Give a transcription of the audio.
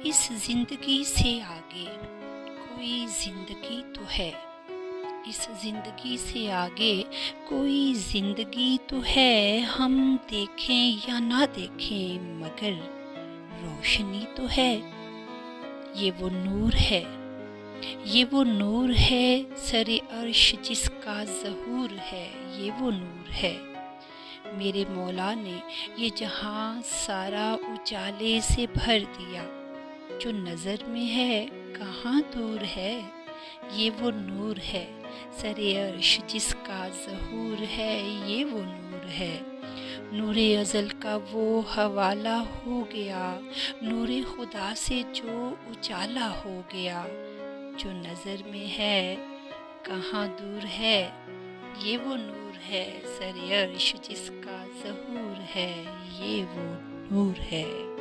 اس زندگی سے آگے کوئی زندگی تو ہے، اس زندگی سے آگے کوئی زندگی تو ہے، ہم دیکھیں یا نہ دیکھیں مگر روشنی تو ہے۔ یہ وہ نور ہے، یہ وہ نور ہے، سر عرش جس کا ظہور ہے، یہ وہ نور ہے۔ میرے مولا نے یہ جہاں سارا اجالے سے بھر دیا، جو نظر میں ہے کہاں دور ہے۔ یہ وہ نور ہے، سر عرش جس کا ظہور ہے، یہ وہ نور ہے۔ نور ازل کا وہ حوالہ ہو گیا، نور خدا سے جو اجالا ہو گیا، جو نظر میں ہے کہاں دور ہے۔ یہ وہ نور ہے، سر عرش جس کا ظہور ہے، یہ وہ نور ہے۔